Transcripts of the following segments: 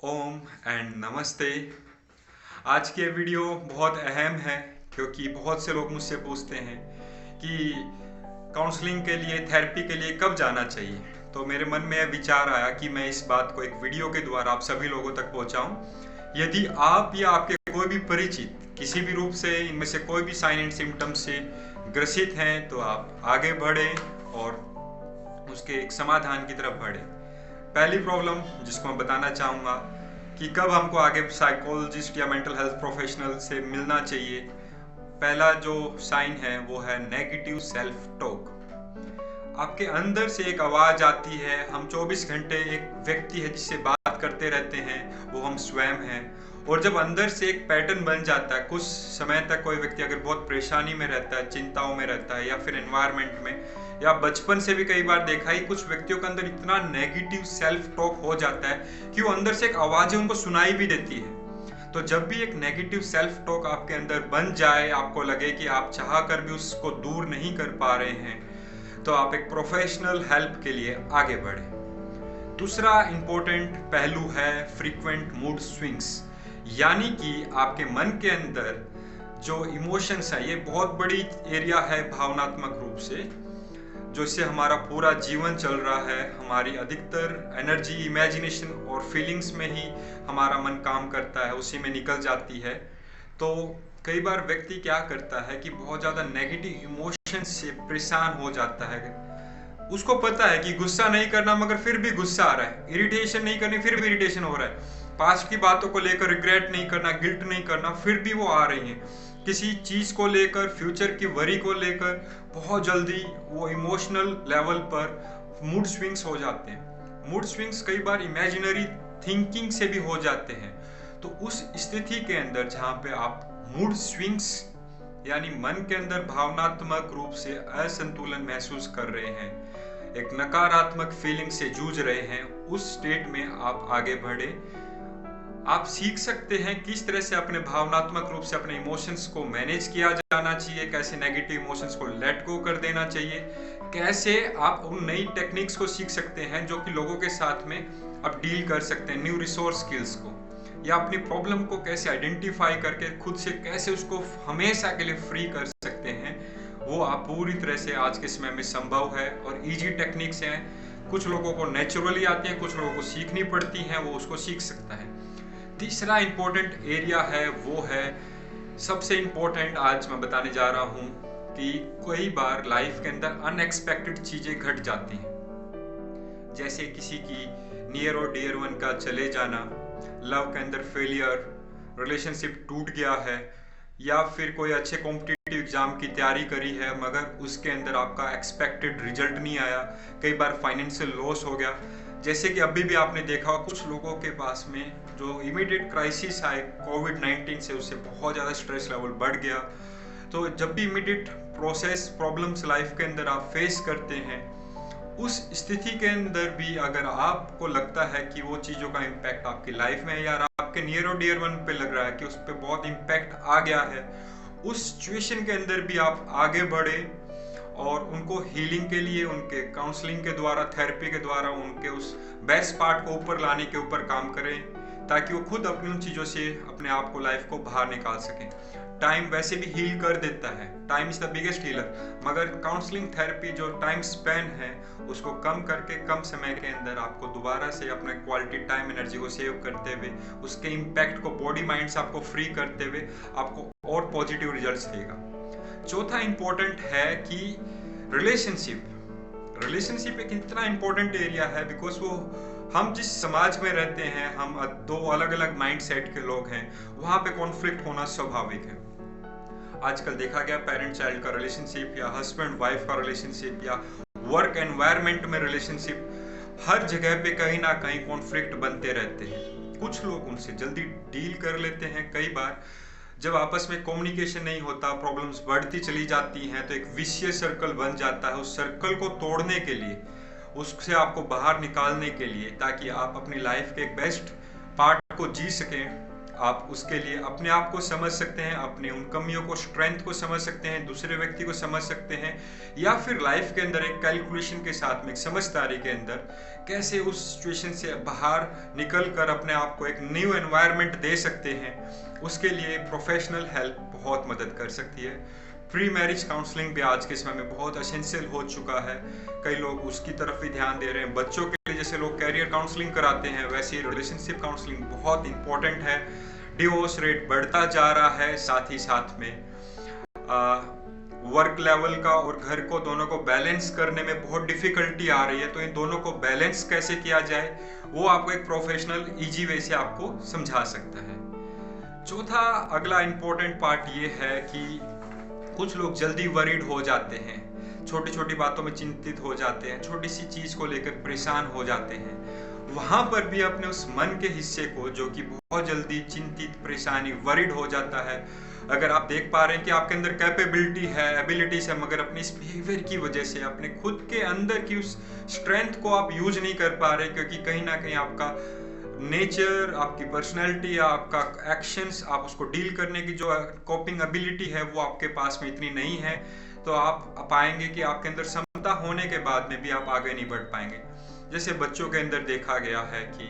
Ohm and नमस्ते। आज की ये वीडियो बहुत अहम है क्योंकि बहुत से लोग मुझसे पूछते हैं कि काउंसलिंग के लिए, थेरेपी के लिए कब जाना चाहिए। तो मेरे मन में यह विचार आया कि मैं इस बात को एक वीडियो के द्वारा आप सभी लोगों तक पहुंचाऊं। यदि आप या आपके कोई भी परिचित किसी भी रूप से इनमें से कोई भी साइन एंड सिम्टम से ग्रसित हैं तो आप आगे बढ़ें और उसके एक समाधान की तरफ बढ़ें। पहली प्रॉब्लम जिसको मैं बताना चाहूँगा कि कब हमको आगे साइकोलॉजिस्ट या मेंटल हेल्थ प्रोफेशनल से मिलना चाहिए। पहला जो साइन है वो है नेगेटिव सेल्फ टॉक। आपके अंदर से एक आवाज आती है। हम 24 घंटे एक व्यक्ति है जिससे बात करते रहते हैं, वो हम स्वयं हैं। और जब अंदर से एक पैटर्न बन जाता है, कुछ समय तक कोई व्यक्ति अगर बहुत परेशानी में रहता है, चिंताओं में रहता है या फिर एनवायरनमेंट में, या बचपन से भी कई बार देखा ही, कुछ व्यक्तियों के अंदर इतना नेगेटिव सेल्फ टॉक हो जाता है कि वो अंदर से एक आवाज उनको सुनाई भी देती है। तो जब भी एक नेगेटिव सेल्फ टॉक आपके अंदर बन जाए, आपको लगे कि आप चाह कर भी उसको दूर नहीं कर पा रहे हैं, तो आप एक प्रोफेशनल हेल्प के लिए आगे बढ़े। दूसरा इंपॉर्टेंट पहलू है फ्रीक्वेंट मूड स्विंग्स, यानी कि आपके मन के अंदर जो इमोशंस है, ये बहुत बड़ी एरिया है भावनात्मक रूप से, जो इससे हमारा पूरा जीवन चल रहा है। हमारी अधिकतर एनर्जी इमेजिनेशन और फीलिंग्स में ही हमारा मन काम करता है, उसी में निकल जाती है। तो कई बार व्यक्ति क्या करता है कि बहुत ज़्यादा नेगेटिव इमोशन से परेशान हो जाता है। उसको पता है कि गुस्सा नहीं करना, मगर फिर भी गुस्सा आ रहा है। इरिटेशन नहीं करनी, फिर भी इरिटेशन हो रहा है। पास्ट की बातों को लेकर रिग्रेट नहीं करना, गिल्ट नहीं करना, फिर भी वो आ रही हैं। किसी चीज़ को लेकर, फ्यूचर की वरी को लेकर बहुत जल्दी वो इमोशनल लेवल पर मूड स्विंग्स हो जाते हैं। मूड स्विंग्स कई बार इमेजिनरी थिंकिंग से भी हो जाते हैं। तो उस स्थिति के अंदर जहाँ पे आप मूड स्विंग्स यानी मन के अंदर भावनात्मक रूप से असंतुलन महसूस कर रहे हैं, एक नकारात्मक फीलिंग से जूझ रहे हैं, उस स्टेट में आप आगे बढ़े। आप सीख सकते हैं किस तरह से अपने भावनात्मक रूप से अपने इमोशंस को मैनेज किया जाना चाहिए, कैसे नेगेटिव इमोशंस को लेट गो कर देना चाहिए, कैसे आप उन नई टेक्निक्स को सीख सकते हैं जो कि लोगों के साथ में आप डील कर सकते हैं, न्यू रिसोर्स स्किल्स को, या अपनी प्रॉब्लम को कैसे आइडेंटिफाई करके खुद से कैसे उसको हमेशा के लिए फ्री कर सकते हैं। वो आप पूरी तरह से आज के समय में संभव है और इजी टेक्निक्स हैं। कुछ लोगों को नेचुरली आती है, कुछ लोगों को सीखनी पड़ती हैं, वो उसको सीख सकता है। तीसरा इंपॉर्टेंट एरिया है वो है, सबसे इंपॉर्टेंट आज मैं बताने जा रहा हूं कि कई बार लाइफ के अंदर अनएक्सपेक्टेड चीजें घट जाती हैं, जैसे किसी की नियर और डियर वन का चले जाना, लव के अंदर फेलियर, रिलेशनशिप टूट गया है, या फिर कोई अच्छे कॉम्पिटिटिव एग्जाम की तैयारी करी है मगर उसके अंदर आपका एक्सपेक्टेड रिजल्ट नहीं आया। कई बार फाइनेंशियल लॉस हो गया। जैसे कि अभी भी आपने देखा हो कुछ लोगों के पास में जो इमीडिएट क्राइसिस आए कोविड-19 से, उससे बहुत ज़्यादा स्ट्रेस लेवल बढ़ गया। तो जब भी इमीडिएट प्रोसेस प्रॉब्लम्स लाइफ के अंदर आप फेस करते हैं, उस स्थिति के अंदर भी अगर आपको लगता है कि वो चीज़ों का इम्पैक्ट आपकी लाइफ में है या आपके नियर और डियर वन पे लग रहा है कि उस पर बहुत इम्पैक्ट आ गया है, उस सिचुएशन के अंदर भी आप आगे बढ़े और उनको हीलिंग के लिए उनके काउंसलिंग के द्वारा, थेरेपी के द्वारा उनके उस बेस्ट पार्ट को ऊपर लाने के ऊपर काम करें, ताकि वो खुद अपनी उन चीज़ों से अपने आप को, लाइफ को बाहर निकाल सकें। टाइम वैसे भी हील कर देता है, time is the biggest healer, मगर काउंसलिंग थेरेपी जो टाइम स्पेन है उसको कम करके कम समय के अंदर आपको दोबारा से अपने क्वालिटी टाइम एनर्जी को सेव करते हुए, उसके इम्पैक्ट को बॉडी माइंड से आपको फ्री करते हुए आपको और पॉजिटिव रिजल्ट्स देगा। चौथा इंपॉर्टेंट है कि रिलेशनशिप एक इतना इंपॉर्टेंट एरिया है बिकॉज वो, हम जिस समाज में रहते हैं, हम दो अलग अलग माइंडसेट के लोग हैं, वहाँ पे कॉन्फ्लिक्ट होना स्वाभाविक है। आजकल देखा गया पेरेंट चाइल्ड का रिलेशनशिप या हस्बैंड वाइफ का रिलेशनशिप या वर्क एनवायरनमेंट में रिलेशनशिप, हर जगह पे कहीं ना कहीं कॉन्फ्लिक्ट बनते रहते हैं। कुछ लोग उनसे जल्दी डील कर लेते हैं, कई बार जब आपस में कम्युनिकेशन नहीं होता, प्रॉब्लम्स बढ़ती चली जाती हैं, तो एक विशियस सर्कल बन जाता है। उस सर्कल को तोड़ने के लिए, उससे आपको बाहर निकालने के लिए, ताकि आप अपनी लाइफ के एक बेस्ट पार्ट को जी सकें, आप उसके लिए अपने आप को समझ सकते हैं, अपने उन कमियों को, स्ट्रेंथ को समझ सकते हैं, दूसरे व्यक्ति को समझ सकते हैं, या फिर लाइफ के अंदर एक कैलकुलेशन के साथ में, एक समझदारी के अंदर कैसे उस सिचुएशन से बाहर निकल कर अपने आप को एक न्यू एनवायरनमेंट दे सकते हैं, उसके लिए प्रोफेशनल हेल्प बहुत मदद कर सकती है। प्री मैरिज काउंसलिंग भी आज के समय में बहुत एसेंशियल हो चुका है, कई लोग उसकी तरफ भी ध्यान दे रहे हैं। बच्चों के लिए जैसे लोग कैरियर काउंसलिंग कराते हैं, वैसे ही रिलेशनशिप काउंसलिंग बहुत इंपॉर्टेंट है। डिवोर्स रेट बढ़ता जा रहा है, साथ ही साथ में वर्क लेवल का और घर को दोनों को बैलेंस करने में बहुत डिफिकल्टी आ रही है। तो इन दोनों को बैलेंस कैसे किया जाए, वो आपको एक प्रोफेशनल इजी वे से आपको समझा सकता है। चौथा अगला इंपॉर्टेंट पार्ट ये है कि कुछ लोग जल्दी वरीड हो जाते हैं, छोटी छोटी बातों में चिंतित हो जाते हैं, छोटी सी चीज को लेकर परेशान हो जाते हैं। वहां पर भी अपने उस मन के हिस्से को, जो कि बहुत जल्दी चिंतित, परेशानी, वरीड हो जाता है, अगर आप देख पा रहे हैं कि आपके अंदर कैपेबिलिटी है, एबिलिटीज है, मगर अपने इस बिहेवियर की वजह से अपने खुद के अंदर की उस स्ट्रेंथ को आप यूज नहीं कर पा रहे, क्योंकि कहीं ना कहीं आपका नेचर, आपकी पर्सनैलिटी या आपका एक्शंस, आप उसको डील करने की जो कोपिंग एबिलिटी है वो आपके पास में इतनी नहीं है, तो आप पाएंगे कि आपके अंदर क्षमता होने के बाद में भी आप आगे नहीं बढ़ पाएंगे। जैसे बच्चों के अंदर देखा गया है कि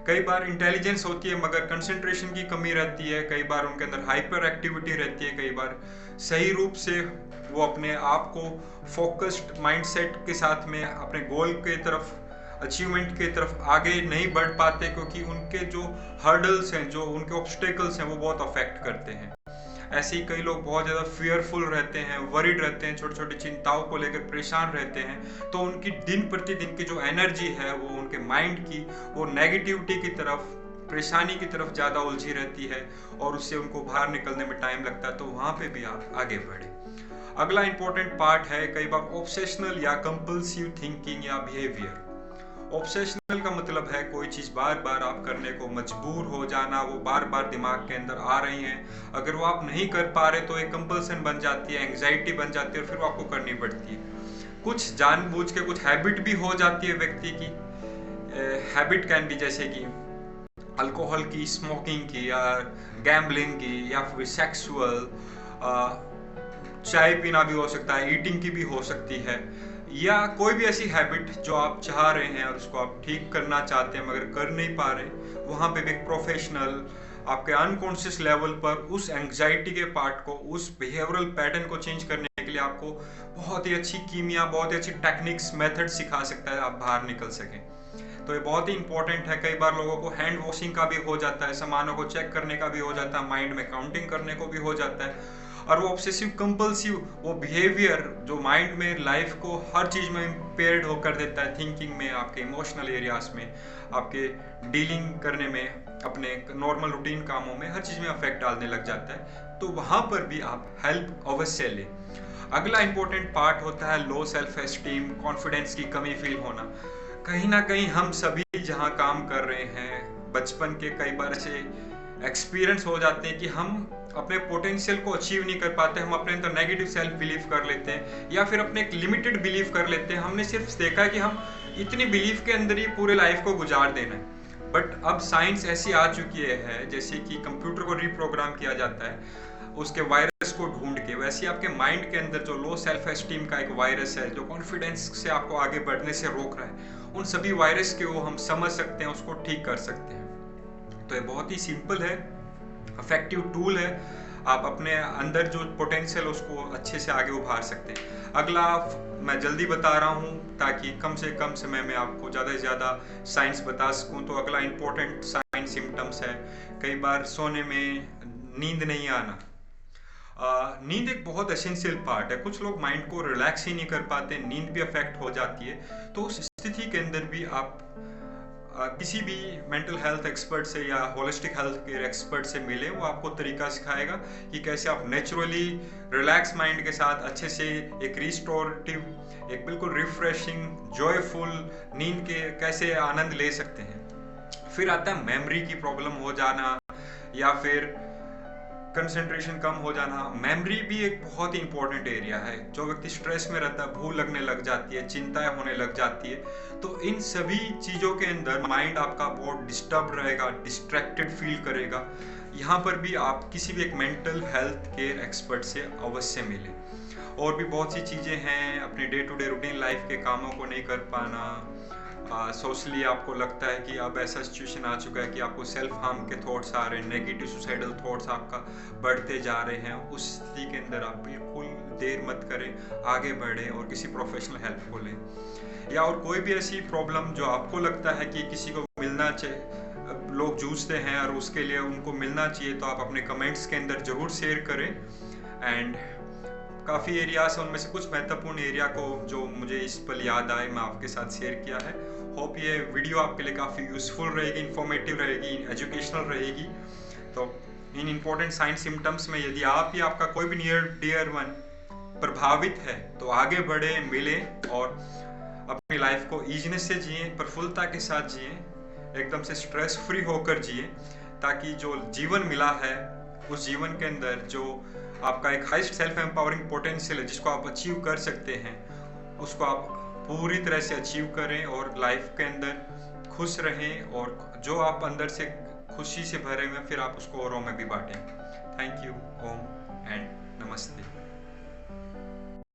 कई बार इंटेलिजेंस होती है मगर कंसंट्रेशन की कमी रहती है, कई बार उनके अंदर हाइपर एक्टिविटी रहती है, कई बार सही रूप से वो अपने आप को फोकस्ड माइंडसेट के साथ में अपने गोल के तरफ, अचीवमेंट की तरफ आगे नहीं बढ़ पाते, क्योंकि उनके जो हर्डल्स हैं, जो उनके ऑब्स्टेकल्स हैं, वो बहुत अफेक्ट करते हैं। ऐसे ही कई लोग बहुत ज़्यादा फियरफुल रहते हैं, वरीड रहते हैं, छोटी छोटी चिंताओं को लेकर परेशान रहते हैं, तो उनकी दिन प्रतिदिन की जो एनर्जी है वो उनके माइंड की, वो नेगेटिविटी की तरफ, परेशानी की तरफ ज़्यादा उलझी रहती है और उससे उनको बाहर निकलने में टाइम लगता है। तो वहाँ पे भी आप आगे बढ़े। अगला इंपॉर्टेंट पार्ट है कई बार ऑब्सेशनल या कंपल्सिव थिंकिंग या बिहेवियर। ऑब्सेशनल का मतलब है कोई चीज बार बार आप करने को मजबूर हो जाना, वो बार बार दिमाग के अंदर आ रही हैं, अगर वो आप नहीं कर पा रहे तो एक कंपल्सन बन जाती है, एंग्जाइटी बन जाती है और फिर वो आपको करनी पड़ती है। कुछ जानबूझ के कुछ हैबिट भी हो जाती है व्यक्ति की। हैबिट कैन बी जैसे कि अल्कोहल की, स्मोकिंग की, या गैम्बलिंग की, या फिर सेक्सुअल, चाय पीना भी हो सकता है, ईटिंग की भी हो सकती है, या कोई भी ऐसी हैबिट जो आप चाह रहे हैं और उसको आप ठीक करना चाहते हैं मगर कर नहीं पा रहे। वहाँ पे भी एक प्रोफेशनल आपके अनकॉन्शियस लेवल पर उस एंग्जाइटी के पार्ट को, उस बिहेवियरल पैटर्न को चेंज करने के लिए आपको बहुत ही अच्छी कीमिया, बहुत ही अच्छी टेक्निक्स, मेथड सिखा सकता है, आप बाहर निकल सकें। तो ये बहुत ही इंपॉर्टेंट है। कई बार लोगों को हैंड वॉशिंग का भी हो जाता है, सामानों को चेक करने का भी हो जाता है, माइंड में काउंटिंग करने को भी हो जाता है, और वो ऑब्सेसिव कंपल्सिव वो बिहेवियर जो माइंड में लाइफ को हर चीज में इम्पेयर्ड हो कर देता है, थिंकिंग में, आपके इमोशनल एरियाज में, आपके डीलिंग करने में, अपने नॉर्मल रूटीन कामों में, हर चीज में अफेक्ट डालने लग जाता है। तो वहां पर भी आप हेल्प अवश्य लें। अगला इंपॉर्टेंट पार्ट होता है लो सेल्फ एस्टीम, कॉन्फिडेंस की कमी फील होना। कहीं ना कहीं हम सभी जहाँ काम कर रहे हैं, बचपन के कई बार ऐसे एक्सपीरियंस हो जाते हैं कि हम अपने पोटेंशियल को अचीव नहीं कर पाते, हम अपने अंदर नेगेटिव सेल्फ बिलीव कर लेते हैं, या फिर अपने एक लिमिटेड बिलीव कर लेते हैं। हमने सिर्फ देखा है कि हम इतनी बिलीव के अंदर ही पूरे लाइफ को गुजार देना है। बट अब साइंस ऐसी आ चुकी है, जैसे कि कंप्यूटर को रिप्रोग्राम किया जाता है उसके वायरस को ढूंढ के, वैसे आपके माइंड के अंदर जो लो सेल्फ एस्टीम का एक वायरस है, जो कॉन्फिडेंस से आपको आगे बढ़ने से रोक रहा है, उन सभी वायरस के वो हम समझ सकते हैं, उसको ठीक कर सकते हैं। तो ये बहुत ही सिंपल है, इफेक्टिव टूल है। आप अपने अंदर जो पोटेंशियल उसको अच्छे से आगे उभार सकते हैं। अगला मैं जल्दी बता रहा हूँ ताकि कम से कम समय में आपको ज़्यादा से ज़्यादा साइंस बता सकूँ। तो अगला इम्पोर्टेंट साइंस सिम्टम्स है कई बार सोने में नींद नहीं आना। नींद एक बहुत एसेंशियल पार्ट है। कुछ लोग माइंड को रिलैक्स ही नहीं कर पाते, नींद भी अफेक्ट हो जाती है। तो उस स्थिति के अंदर भी आप किसी भी मेंटल हेल्थ एक्सपर्ट से या होलिस्टिक हेल्थ केयर एक्सपर्ट से मिले, वो आपको तरीका सिखाएगा कि कैसे आप नेचुरली रिलैक्स माइंड के साथ अच्छे से एक रिस्टोरेटिव, एक बिल्कुल रिफ्रेशिंग, जॉयफुल नींद के कैसे आनंद ले सकते हैं। फिर आता है मेमोरी की प्रॉब्लम हो जाना, या फिर कंसंट्रेशन कम हो जाना, मेमोरी भी एक बहुत ही इंपॉर्टेंट एरिया है। जो व्यक्ति स्ट्रेस में रहता है, भूल लगने लग जाती है, चिंताएं होने लग जाती है, तो इन सभी चीज़ों के अंदर माइंड आपका बहुत डिस्टर्ब रहेगा, डिस्ट्रैक्टेड फील करेगा। यहाँ पर भी आप किसी भी एक मेंटल हेल्थ केयर एक्सपर्ट से अवश्य मिलें। और भी बहुत सी चीज़ें हैं, अपने day to day routine life के कामों को नहीं कर पाना, सोशली आपको लगता है कि अब ऐसा सिचुएशन आ चुका है कि आपको सेल्फ हार्म के थॉट्स आ रहे हैं, नेगेटिव सुसाइडल थॉट्स आपका बढ़ते जा रहे हैं, उस स्थिति के अंदर आप बिल्कुल देर मत करें, आगे बढ़ें और किसी प्रोफेशनल हेल्प को लें। या और कोई भी ऐसी प्रॉब्लम जो आपको लगता है कि किसी को मिलना चाहिए, लोग जूझते हैं और उसके लिए उनको मिलना चाहिए, तो आप अपने कमेंट्स के अंदर ज़रूर शेयर करें। एंड काफ़ी एरियाज हैं, उनमें से कुछ महत्वपूर्ण एरिया को जो मुझे इस पल याद आए मैं आपके साथ शेयर किया है। होप ये वीडियो आपके लिए काफ़ी यूज़फुल रहेगी, इन्फॉर्मेटिव रहेगी, एजुकेशनल रहेगी। तो इन इम्पोर्टेंट साइन सिम्टम्स में यदि आप या आपका कोई भी नियर डियर वन प्रभावित है तो आगे बढ़े, मिले और अपनी लाइफ को ईजीनेस से जिए, प्रफुल्लता के साथ जिए, एकदम से स्ट्रेस फ्री होकर जिए, ताकि जो जीवन मिला है उस जीवन के अंदर जो आपका एक हाईएस्ट सेल्फ एम्पावरिंग पोटेंशियल है, जिसको आप अचीव कर सकते हैं, उसको आप पूरी तरह से अचीव करें और लाइफ के अंदर खुश रहें, और जो आप अंदर से खुशी से भरे हुए फिर आप उसको औरों में भी बांटें। Thank you. ओम एंड